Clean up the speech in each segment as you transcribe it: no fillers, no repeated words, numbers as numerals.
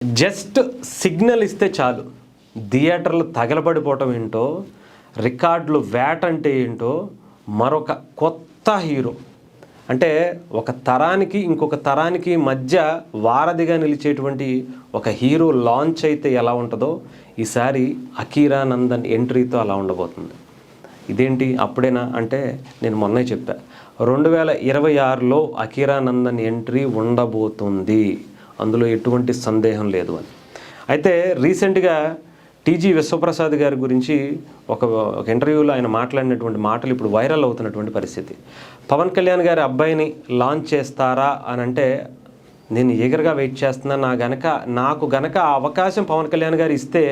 Just signal ఇస్తే చాలు థియేటర్లు తగలబడిపోవటం ఏంటో, రికార్డులు వేట అంటే ఏంటో, మరొక కొత్త హీరో అంటే ఒక తరానికి ఇంకొక తరానికి మధ్య వారధిగా నిలిచేటువంటి ఒక హీరో లాంచ్ అయితే ఎలా ఉంటుందో ఈసారి అకీరా నందన్ ఎంట్రీతో అలా ఉండబోతుంది. ఇదేంటి అప్పుడేనా అంటే నేను మొన్నే చెప్పా, 2026లో అకీరా నందన్ ఎంట్రీ ఉండబోతుంది, అందులో ఎటువంటి సందేహం లేదు అని. అయితే రీసెంట్గా టీజీ విశ్వప్రసాద్ గారి గురించి ఒక ఇంటర్వ్యూలో ఆయన మాట్లాడినటువంటి మాటలు ఇప్పుడు వైరల్ అవుతున్నటువంటి పరిస్థితి. పవన్ కళ్యాణ్ గారి అబ్బాయిని లాంచ్ చేస్తారా అని అంటే నేను ఈగర్గా వెయిట్ చేస్తున్నా. నాకు గనక ఆ అవకాశం పవన్ కళ్యాణ్ గారు ఇస్తే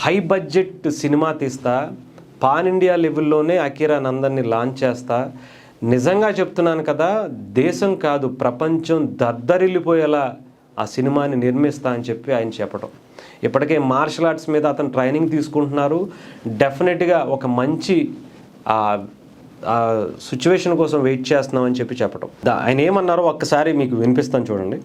హై బడ్జెట్ సినిమా తీస్తా, పాన్ ఇండియా లెవెల్లోనే అకీరా నందన్ని లాంచ్ చేస్తా. నిజంగా చెప్తున్నాను కదా, దేశం కాదు ప్రపంచం దద్దరిల్లిపోయేలా ఆ సినిమాని నిర్మిస్తా అని చెప్పి ఆయన చెప్పడం. ఇప్పటికే మార్షల్ ఆర్ట్స్ మీద అతను ట్రైనింగ్ తీసుకుంటున్నారు. డెఫినెట్గా ఒక మంచి సిచ్యువేషన్ కోసం వెయిట్ చేస్తున్నామని చెప్పడం. ఆయన ఏమన్నారో ఒక్కసారి మీకు వినిపిస్తాను చూడండి.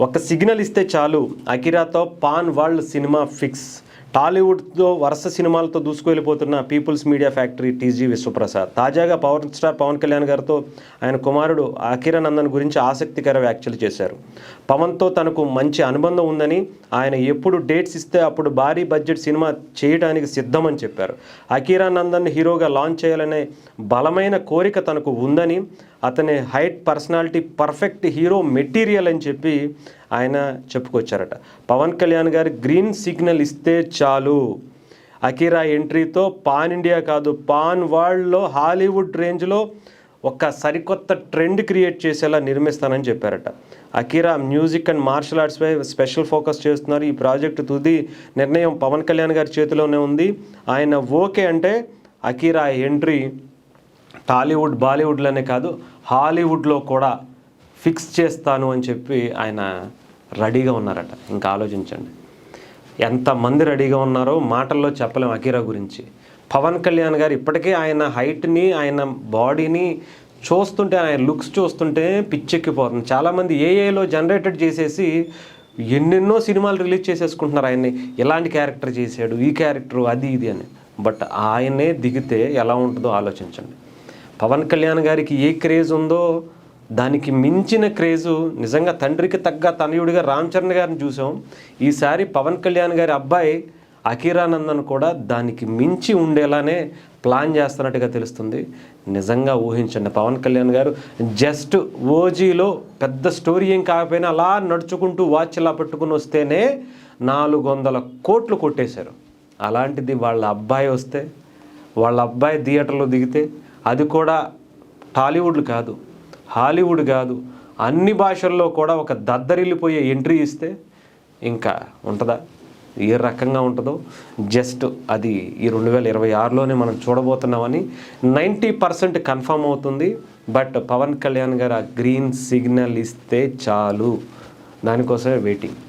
ఒక సిగ్నల్ ఇస్తే చాలు, అకీరాతో పాన్ వరల్డ్ సినిమా ఫిక్స్. టాలీవుడ్తో వరుస సినిమాలతో దూసుకువెళ్ళిపోతున్న people's media factory TG Vishwaprasad తాజాగా పవర్ స్టార్ పవన్ కళ్యాణ్ గారితో ఆయన కుమారుడు అకీరా నందన్ గురించి ఆసక్తికర వ్యాఖ్యలు చేశారు. పవన్తో తనకు మంచి అనుబంధం ఉందని, ఆయన ఎప్పుడు డేట్స్ ఇస్తే అప్పుడు భారీ బడ్జెట్ సినిమా చేయడానికి సిద్ధమని చెప్పారు. అకీరా నందన్ హీరోగా లాంచ్ చేయాలనే బలమైన కోరిక తనకు ఉందని, అతని height, personality perfect hero material అని చెప్పి ఆయన చెప్పుకొచ్చారట. పవన్ కళ్యాణ్ గారి గ్రీన్ సిగ్నల్ ఇస్తే చాలు, అకీరా ఎంట్రీతో పాన్ ఇండియా కాదు పాన్ వరల్డ్లో హాలీవుడ్ రేంజ్లో ఒక సరికొత్త ట్రెండ్ క్రియేట్ చేసేలా నిర్మిస్తానని చెప్పారట. అకీరా మ్యూజిక్ అండ్ మార్షల్ ఆర్ట్స్పై స్పెషల్ ఫోకస్ చేస్తున్నారు. ఈ ప్రాజెక్టు తుది నిర్ణయం పవన్ కళ్యాణ్ గారి చేతిలోనే ఉంది. ఆయన ఓకే అంటే అకీరా ఎంట్రీ టాలీవుడ్, బాలీవుడ్లోనే కాదు హాలీవుడ్లో కూడా ఫిక్స్ చేస్తాను అని చెప్పి ఆయన రెడీగా ఉన్నారట. ఇంకా ఆలోచించండి, ఎంతమంది రెడీగా ఉన్నారో మాటల్లో చెప్పలేం అకీరా గురించి. పవన్ కళ్యాణ్ గారు ఇప్పటికే ఆయన హైట్ని, ఆయన బాడీని చూస్తుంటే, ఆయన లుక్స్ చూస్తుంటే పిచ్చెక్కిపోతుంది. చాలామంది ఏఐలో జనరేటెడ్ చేసేసి ఎన్నెన్నో సినిమాలు రిలీజ్ చేసేసుకుంటున్నారు. ఆయన్ని ఎలాంటి క్యారెక్టర్ చేశాడు, ఈ క్యారెక్టరు, అది ఇది అని. బట్ ఆయనే దిగితే ఎలా ఉంటుందో ఆలోచించండి. పవన్ కళ్యాణ్ గారికి ఏ క్రేజ్ ఉందో దానికి మించిన క్రేజు నిజంగా తండ్రికి తగ్గ తనయుడిగా రామ్ చరణ్ గారిని చూసాం. ఈసారి పవన్ కళ్యాణ్ గారి అబ్బాయి అకీరా నందన్ కూడా దానికి మించి ఉండేలానే ప్లాన్ చేస్తున్నట్టుగా తెలుస్తుంది. నిజంగా ఊహించండి, పవన్ కళ్యాణ్ గారు జస్ట్ ఓజీలో పెద్ద స్టోరీ ఏం కాకపోయినా అలా నడుచుకుంటూ వాచ్ ఇలా పెట్టుకుని వస్తేనే 400 కోట్లు కొట్టేశారు. అలాంటిది వాళ్ళ అబ్బాయి వస్తే, వాళ్ళ అబ్బాయి థియేటర్లో దిగితే, అది కూడా టాలీవుడ్ కాదు, హాలీవుడ్ కాదు, అన్ని భాషల్లో కూడా ఒక దద్దరిల్లిపోయే ఎంట్రీ ఇస్తే ఇంకా ఉంటుందా? ఏ రకంగా ఉంటుందో జస్ట్ అది ఈ 2026లోనే మనం చూడబోతున్నామని 90% కన్ఫర్మ్ అవుతుంది. బట్ పవన్ కళ్యాణ్ గారు ఆ గ్రీన్ సిగ్నల్ ఇస్తే చాలు, దానికోసమే వెయిటింగ్.